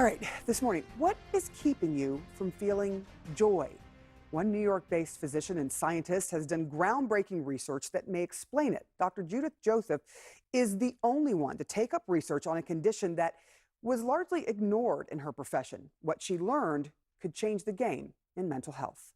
All right, this morning, what is keeping you from feeling joy? One New York-based physician and scientist has done groundbreaking research that may explain it. Dr. Judith is the only one to take up research on a condition that was largely ignored in her profession. What she learned could change the game in mental health.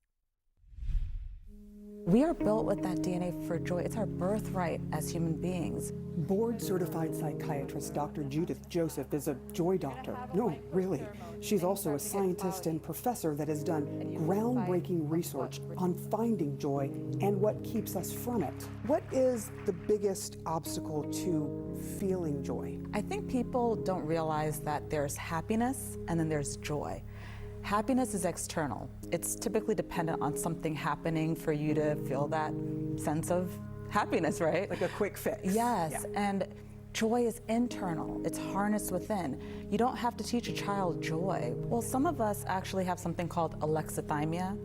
We are built with that DNA for joy. It's our birthright as human beings. Board-certified psychiatrist Dr. Judith is a joy doctor. No, really. She's also a scientist and professor that has done groundbreaking research on finding joy and what keeps us from it. What is the biggest obstacle to feeling joy? I think people don't realize that there's happiness and then there's joy. Happiness is external. It's typically dependent on something happening for you to feel that sense of happiness, right? Like a quick fix. Yes, yeah. And joy is internal. It's harnessed within. You don't have to teach a child joy. Well, some of us actually have something called alexithymia,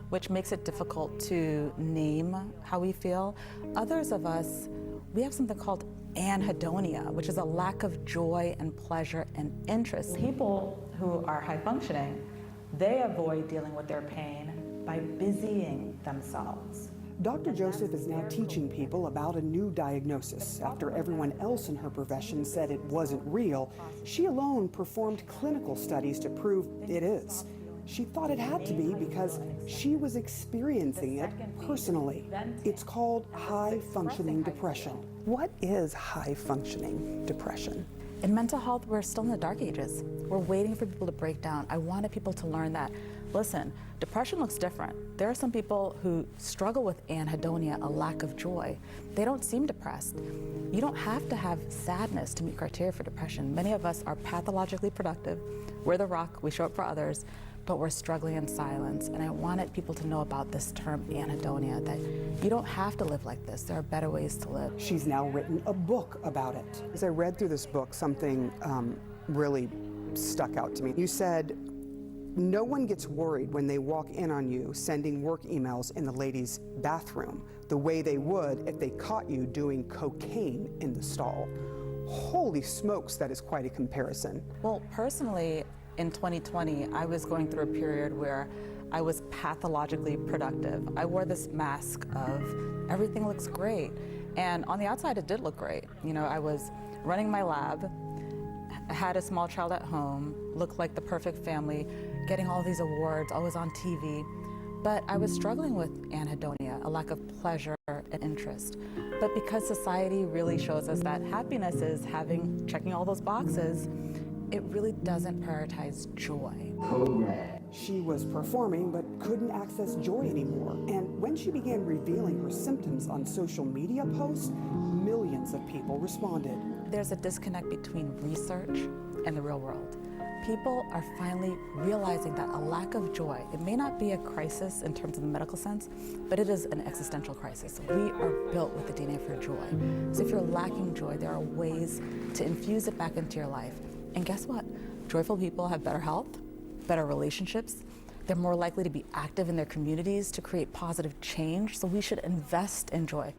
which makes it difficult to name how we feel. Others of us, we have something called anhedonia, which is a lack of joy and pleasure and interest. People who are high functioning, they avoid dealing with their pain by busying themselves. Dr. Joseph is now teaching people about a new diagnosis. After everyone else in her profession said it wasn't real, she alone performed clinical studies to prove it is. She thought it had to be because she was experiencing it personally. It's called high-functioning depression. What is high-functioning depression? In mental health, we're still in the dark ages. We're waiting for people to break down. I wanted people to learn that, listen, depression looks different. There are some people who struggle with anhedonia, a lack of joy. They don't seem depressed. You don't have to have sadness to meet criteria for depression. Many of us are pathologically productive. We're the rock, we show up for others, but we're struggling in silence. And I wanted people to know about this term anhedonia, that you don't have to live like this. There are better ways to live. She's now written a book about it. As I read through this book, something really stuck out to me. You said, no one gets worried when they walk in on you sending work emails in the ladies' bathroom the way they would if they caught you doing cocaine in the stall. Holy smokes, that is quite a comparison. Well, personally, in 2020, I was going through a period where I was pathologically productive. I wore this mask of everything looks great. And on the outside, it did look great. You know, I was running my lab, had a small child at home, looked like the perfect family, getting all these awards, always on TV. But I was struggling with anhedonia, a lack of pleasure and interest. But because society really shows us that happiness is checking all those boxes, it really doesn't prioritize joy. She was performing but couldn't access joy anymore. And when she began revealing her symptoms on social media posts, millions of people responded. There's a disconnect between research and the real world. People are finally realizing that a lack of joy, it may not be a crisis in terms of the medical sense, but it is an existential crisis. We are built with the DNA for joy. So if you're lacking joy, there are ways to infuse it back into your life. And guess what? Joyful people have better health, better relationships. They're more likely to be active in their communities to create positive change. So we should invest in joy.